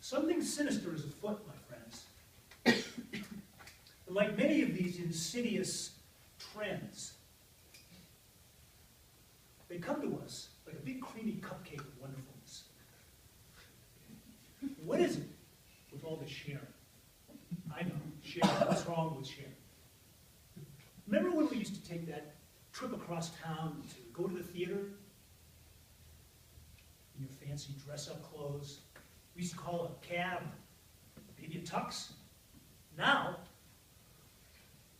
Something sinister is afoot, my friends. And like many of these insidious trends, they come to us like a big creamy cupcake of wonderfulness. What is it with all this sharing? I know, sharing. What's wrong with sharing? Remember when we used to take that trip across town to go to the theater? In your fancy dress-up clothes. We used to call a cab, maybe a tux. Now,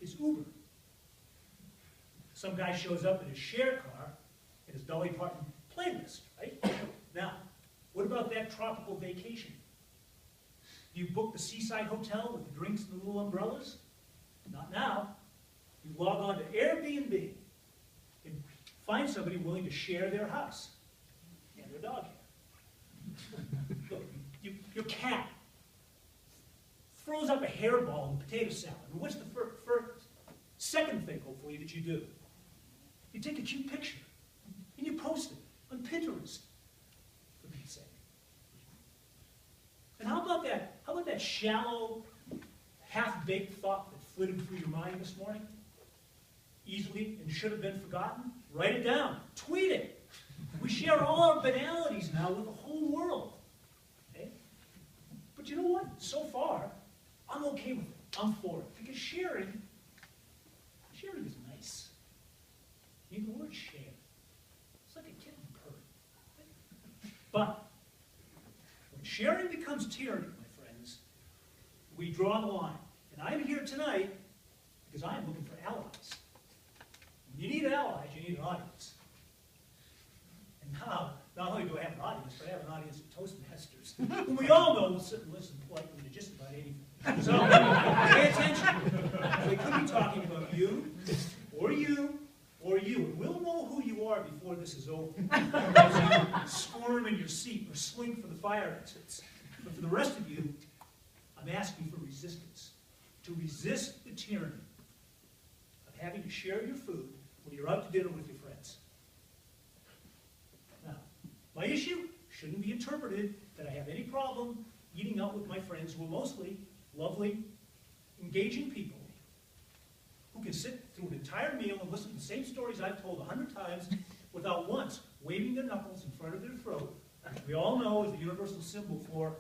it's Uber. Some guy shows up in his share car and his Dolly Parton playlist, right? Now, what about that tropical vacation? Do you book the seaside hotel with the drinks and the little umbrellas? Not now. You log on to Airbnb and find somebody willing to share their house and their dog hair. Look, your cat throws up a hairball in potato salad. And what's the second thing, hopefully, that you do? You take a cute picture and you post it on Pinterest, for Pete's sake. And how about that shallow, half-baked thought that flitted through your mind this morning? Easily and should have been forgotten? Write it down. Tweet it. We share all our banalities now with the whole world. Okay? But you know what? So far, I'm okay with it. I'm for it. Because sharing is nice. You know, the word share. It's like a kitten purring. But when sharing becomes tyranny, my friends, we draw the line. And I'm here tonight because I am looking for allies. When you need allies, you need an audience. And now, not only do I have an audience, but I have an audience of Toastmasters, who we all know will sit and listen politely to just about anything. So, pay attention. They could be talking about you, or you, or you. And we'll know who you are before this is over. As you squirm in your seat or slink for the fire exits. But for the rest of you, I'm asking for resistance. To resist the tyranny of having to share your food when you're out to dinner with your friends. Now, my issue shouldn't be interpreted that I have any problem eating out with my friends who are mostly lovely, engaging people who can sit through an entire meal and listen to the same stories I've told 100 times without once waving their knuckles in front of their throat. We all know is the universal symbol for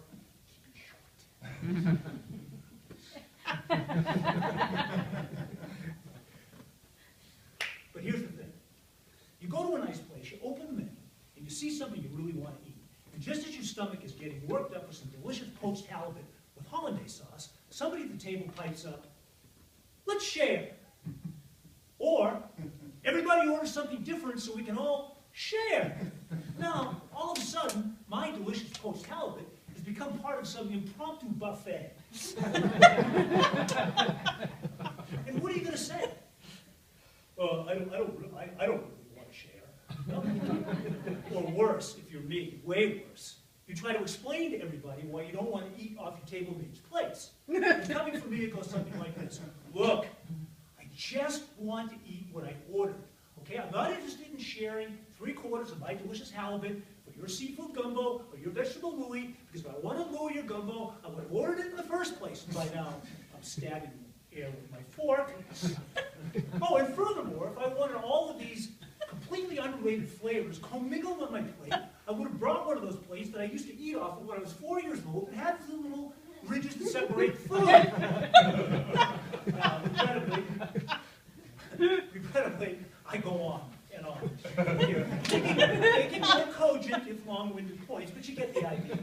keep it short. But here's the thing. You go to a nice place, you open the menu, and you see something you really want to eat. And just as your stomach is getting worked up for some delicious poached halibut with hollandaise sauce, somebody at the table pipes up, let's share. Or, everybody orders something different so we can all share. Now, all of a sudden, my delicious poached halibut has become part of some impromptu buffet. And what are you going to say? Well, I don't really want to share. No? Or worse, if you're me, way worse. You try to explain to everybody why you don't want to eat off your table mate's plates. And coming from me, it goes something like this. Look, I just want to eat what I ordered. Okay, I'm not interested in sharing 3/4 of my delicious halibut for your seafood gumbo or your vegetable louis, because if I want to louis your gumbo, I would have ordered it in the first place. And by now, I'm stabbing the air with my fork. Oh, and furthermore, if I wanted all of these completely unrelated flavors commingled on my plate, I would have brought one of those plates that I used to eat off of when I was 4 years old and had the little ridges to separate food. Now, regrettably, I go on and on here, making more cogent, if long-winded points, but you get the idea.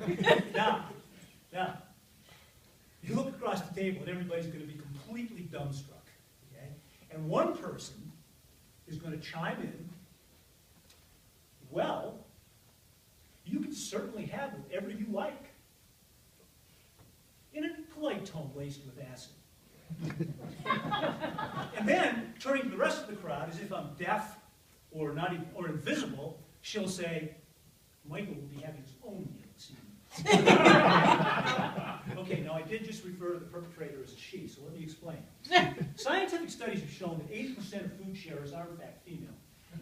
Now, you look across the table and everybody's going to be completely dumbstruck, okay? And one person is going to chime in, well, you can certainly have whatever you like, in a polite tone laced with acid. And then, turning to the rest of the crowd, as if I'm deaf or not even, or invisible, she'll say, Michael will be having his own meal this evening. Okay, now I did just refer to the perpetrator as a she, so let me explain. Scientific studies have shown that 80% of food sharers are in fact female.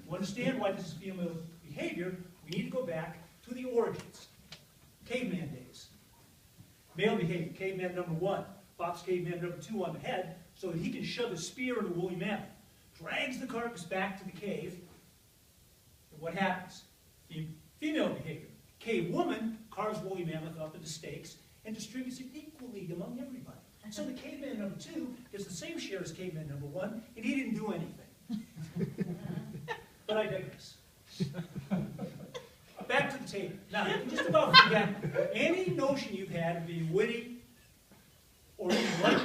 To understand why this is female behavior, we need to go back to the origins, caveman days. Male behavior, caveman number 1, bops caveman number 2 on the head so that he can shove his spear in the woolly mammoth. Drags the carcass back to the cave. And what happens? Female behavior. Cave woman carves woolly mammoth up into steaks and distributes it equally among everybody. So the caveman number 2 gets the same share as caveman number 1, and he didn't do anything. But I digress. Back to the table. Now, you can just about forget any notion you've had of being witty or even like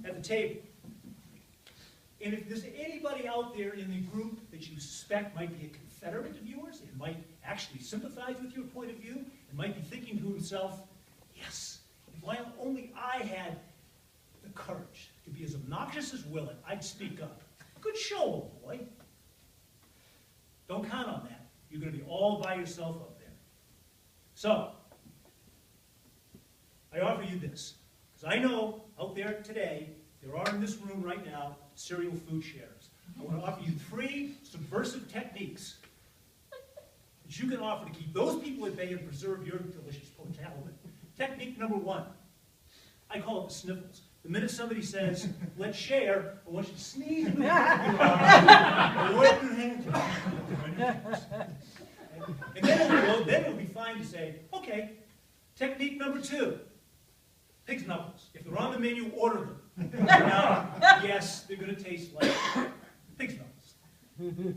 at the table. And if there's anybody out there in the group that you suspect might be a confederate of yours and might actually sympathize with your point of view and might be thinking to himself, yes, if only I had the courage to be as obnoxious as Willett, I'd speak up. Good show, old boy. Don't count on that. You're going to be all by yourself up there. So, I offer you this. Because I know out there today, there are in this room right now, serial food sharers. I want to offer you 3 subversive techniques that you can offer to keep those people at bay and preserve your delicious poached halibut. Technique number 1. I call it the sniffles. The minute somebody says, let's share, I want you to sneeze. And then it'll be fine to say, okay, technique number 2. Pig's knuckles. If they're on the menu, order them. Now, yes, they're going to taste like pig's knuckles.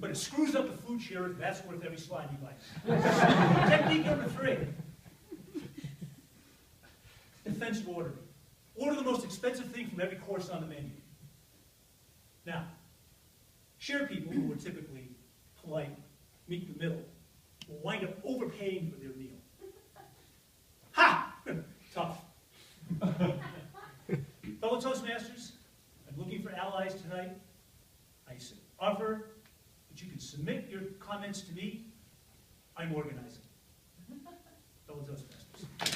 But it screws up the food sharer. That's worth every slime you bite. Technique number 3. Defensive ordering. Order the most expensive thing from every course on the menu. Now, share people who are typically polite, meet in the middle, will wind up overpaying for their meal. Ha! Tough. Fellow Toastmasters, I'm looking for allies tonight. I offer that you can submit your comments to me. I'm organizing. Fellow Toastmasters.